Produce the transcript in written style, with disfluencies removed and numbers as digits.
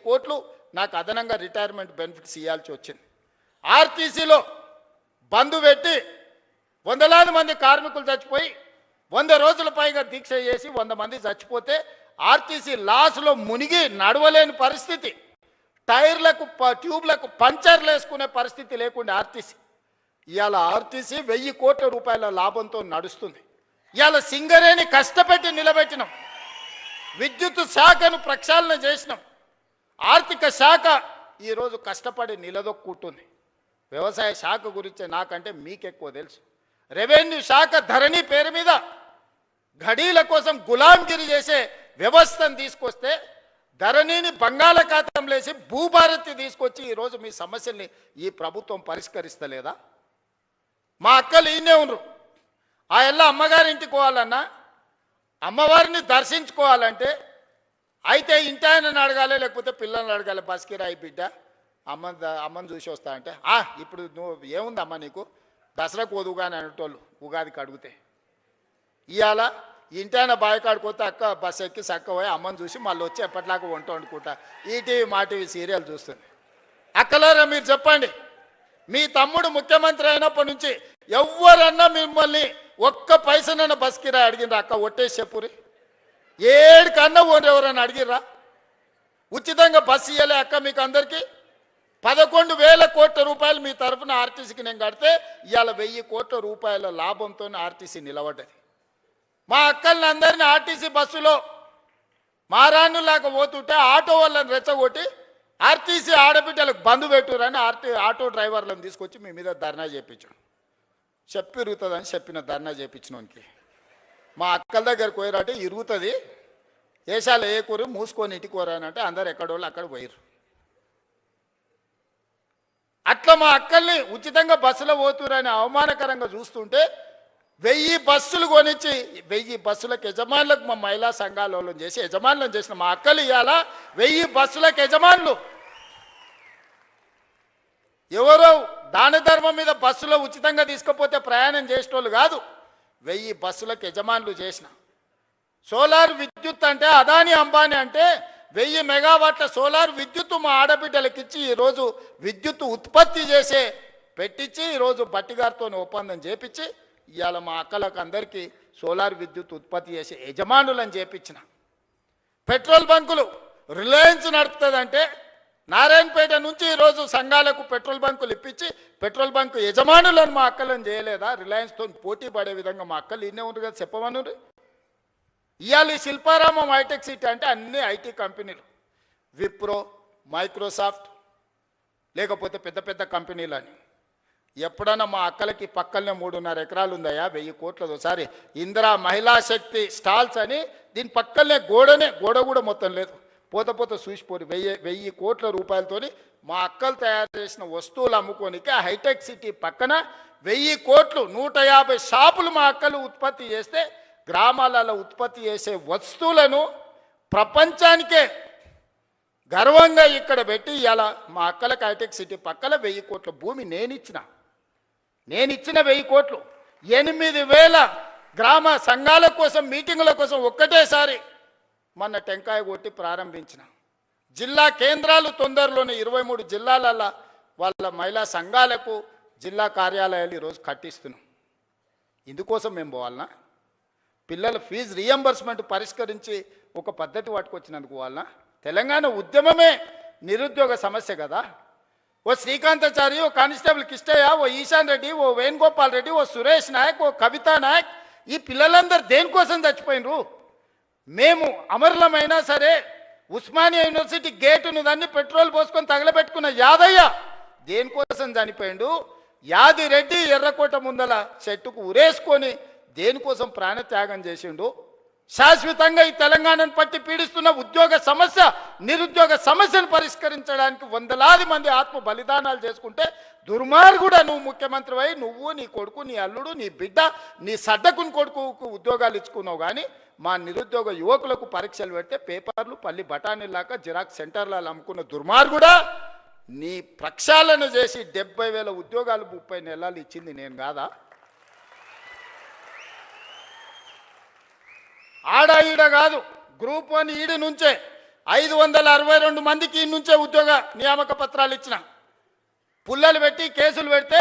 కోట్లు నాకు అదనంగా రిటైర్మెంట్ బెనిఫిట్స్ ఇవ్వాల్సి వచ్చింది. ఆర్టీసీలో బంద్ పెట్టి వందలాది మంది కార్మికులు చచ్చిపోయి 100 రోజుల పైగా దీక్ష చేసి 100 మంది చచ్చిపోతే ఆర్టీసీ లాస్లో మునిగి నడవలేని పరిస్థితి, టైర్లకు ట్యూబ్లకు పంచర్లు వేసుకునే పరిస్థితి లేకుండా ఆర్టీసీ ఇవాళ ఆర్టీసీ 1000 కోట్ల రూపాయల లాభంతో నడుస్తుంది. ఇవాళ సింగరేణి కష్టపెట్టి నిలబెట్టినాం, విద్యుత్ శాఖను ప్రక్షాళన చేసినాం, ఆర్థిక శాఖ ఈరోజు కష్టపడి నిలదొక్కుంటుంది. వ్యవసాయ శాఖ గురించి నాకంటే మీకెక్కువ తెలుసు. రెవెన్యూ శాఖ ధరణి పేరు మీద ఘడీల కోసం గులాంగిరి చేసే వ్యవస్థను తీసుకొస్తే ధరణిని బంగాళాఖాతంలో వేసి భూభారతి తీసుకొచ్చి ఈరోజు మీ సమస్యల్ని ఈ ప్రభుత్వం పరిష్కరిస్తలేదా? మా అక్కలు ఈయనే ఉన్నారు. ఆ ఎల్ల అమ్మగారింటికి పోవాలన్నా, అమ్మవారిని దర్శించుకోవాలంటే అయితే ఇంటాయనని అడగాలి, లేకపోతే పిల్లల్ని అడగాలి. బస్కిరాయి బిడ్డ అమ్మని చూసి వస్తా అంటే ఇప్పుడు నువ్వు ఏముంది అమ్మ నీకు దసరాకు వదువుగాని అనేటోళ్ళు ఉగాదికి అడిగితే. ఇవాళ ఇంటాయన బాయకాడిపోతే అక్క బస్ ఎక్కి చక్క పోయి అమ్మని చూసి మళ్ళీ వచ్చి ఎప్పటిలాగా వంట వండుకుంటా ఈటీవీ మా టీవీ సీరియల్ చూస్తుంది. అక్కలారా మీరు చెప్పండి, మీ తమ్ముడు ముఖ్యమంత్రి అయినప్పటి నుంచి ఎవరన్నా మిమ్మల్ని ఒక్క పైసనన్నా బస్ కిరాయి అడిగినరా? అక్క ఒట్టేసి చెప్పురి, 7 కన్నా ఎవరైనా అడిగిర్రా? ఉచితంగా బస్సు ఇవ్వలే అక్క మీకు అందరికీ? 11,000 కోట్ల రూపాయలు మీ తరఫున ఆర్టీసీకి నేను కడితే ఇవాళ 1000 కోట్ల రూపాయల లాభంతో ఆర్టీసీ నిలబడ్డది. మా అక్కల్ని అందరినీ ఆర్టీసీ బస్సులో మారాన్నులాగా పోతుంటే ఆటో వాళ్ళని రెచ్చగొట్టి ఆర్టీసీ ఆడబిడ్డలకు బంధు పెట్టురని ఆటో డ్రైవర్లను తీసుకొచ్చి మీ మీద ధర్నా చేయించాం. ఇరుగుతుందని చెప్పిన ధర్నా చేయించినోనికి మా అక్కల దగ్గరకు పోయారంటే ఇరుగుతుంది, ఏషాలు ఏ కూర మూసుకొని ఇంటికోరానంటే అందరు ఎక్కడోళ్ళు అక్కడ పోయారు. అట్లా మా అక్కల్ని ఉచితంగా బస్సులో పోతురని అవమానకరంగా చూస్తుంటే 1000 బస్సులు కొనిచ్చి 1000 బస్సులకు యజమానులకు మా మహిళా సంఘాలలో చేసి యజమానులను చేసిన మా అక్కలు ఇవాళ 1000 బస్సులకు యజమానులు. ఎవరో దాన ధర్మం మీద బస్సులో ఉచితంగా తీసుకపోతే ప్రయాణం చేసేటోళ్ళు కాదు, 1000 బస్సులకు యజమానులు చేసిన. సోలార్ విద్యుత్ అంటే అదాని అంబానీ అంటే 1000 మెగావాట్ల సోలార్ విద్యుత్ మా ఆడబిడ్డలకు ఇచ్చి ఈరోజు విద్యుత్ ఉత్పత్తి చేసే పెట్టించి ఈరోజు బట్టిగారితో ఒప్పందం చేపించి ఇవాళ మా అక్కలకు అందరికీ సోలార్ విద్యుత్ ఉత్పత్తి చేసే యజమానులను చేపించిన. పెట్రోల్ బంకులు రిలయన్స్ నడుపుతుందంటే నారాయణపేట నుంచి ఈరోజు సంఘాలకు పెట్రోల్ బంకులు ఇప్పించి పెట్రోల్ బంకు యజమానులను మా అక్కలను చేయలేదా? రిలయన్స్తో పోటీ పడే విధంగా మా అక్కలు ఇన్నే ఉంది కదా, చెప్పమను. ఇవాళ ఈ శిల్పారామం హైటెక్ సిటీ అంటే అన్ని ఐటీ కంపెనీలు, విప్రో, మైక్రోసాఫ్ట్, లేకపోతే పెద్ద పెద్ద కంపెనీలు అని. ఎప్పుడన్నా మా అక్కలకి పక్కనే 3.5 ఎకరాలు ఉందయా, 1000 కోట్లది. ఒకసారి ఇందిరా మహిళా శక్తి స్టాల్స్ అని దీని పక్కనే గోడ కూడా మొత్తం లేదు, పోత చూసిపోరు. 1000 కోట్ల రూపాయలతోని మా అక్కలు తయారు చేసిన వస్తువులు అమ్ముకోనికి హైటెక్ సిటీ పక్కన 1000 కోట్లు 150 షాపులు మా అక్కలు ఉత్పత్తి చేస్తే గ్రామాలలో ఉత్పత్తి చేసే వస్తువులను ప్రపంచానికే గర్వంగా ఇక్కడ పెట్టి ఇవాళ మా అక్కలకు హైటెక్ సిటీ పక్కన 1000 కోట్ల భూమి నేనిచ్చిన 1000 కోట్లు 8,000 గ్రామ సంఘాల కోసం మీటింగుల కోసం ఒక్కటేసారి మొన్న టెంకాయ కొట్టి ప్రారంభించిన. జిల్లా కేంద్రాలు తొందరలోనే 23 జిల్లాలలో వాళ్ళ మహిళా సంఘాలకు జిల్లా కార్యాలయాలు ఈరోజు కట్టిస్తున్నాం. ఇందుకోసం మేము పోవాలనా? పిల్లల ఫీజు రియంబర్స్మెంట్ పరిష్కరించి ఒక పద్ధతి పట్టుకొచ్చినందుకు వాళ్ళ తెలంగాణ ఉద్యమమే నిరుద్యోగ సమస్య కదా. ఓ శ్రీకాంతాచారి, ఓ కానిస్టేబుల్ కిష్టయ్య, ఓ ఈశాన్ రెడ్డి, ఓ వేణుగోపాల్ రెడ్డి, ఓ సురేష్ నాయక్, ఓ కవితా నాయక్, ఈ పిల్లలందరూ దేనికోసం చచ్చిపోయినరు? మేము అమరులమైనా సరే ఉస్మానియా యూనివర్సిటీ గేటును దాన్ని పెట్రోల్ పోసుకొని తగలబెట్టుకున్న యాదయ్య దేనికోసం చనిపోయిండు? యాదిరెడ్డి ఎర్రకోట ముందల చెట్టుకు ఉరేసుకొని దేనికోసం ప్రాణత్యాగం చేసిండు? శాశ్వతంగా ఈ తెలంగాణను పట్టి పీడిస్తున్న ఉద్యోగ సమస్య, నిరుద్యోగ సమస్యను పరిష్కరించడానికి వందలాది మంది ఆత్మ బలిదానాలు చేసుకుంటే దుర్మార్గుడా నువ్వు ముఖ్యమంత్రి అయి నువ్వు, నీ కొడుకు, నీ అల్లుడు, నీ బిడ్డ, నీ సడ్డకుని కొడుకుకు ఉద్యోగాలు ఇచ్చుకున్నావు. కానీ మా నిరుద్యోగ యువకులకు పరీక్షలు పెడితే పేపర్లు పల్లి బఠానీలాగా జిరాక్స్ సెంటర్లలో అమ్ముకున్న దుర్మార్గుడా, నీ ప్రక్షాళన చేసి 70,000 ఉద్యోగాలు 30 నెలలు ఇచ్చింది నేను కాదా? ఆడ ఈడ కాదు, గ్రూప్ 1 ఈడి నుంచే 562 మందికి నుంచే ఉద్యోగ నియామక పత్రాలు ఇచ్చిన. పుల్లలు పెట్టి కేసులు పెడితే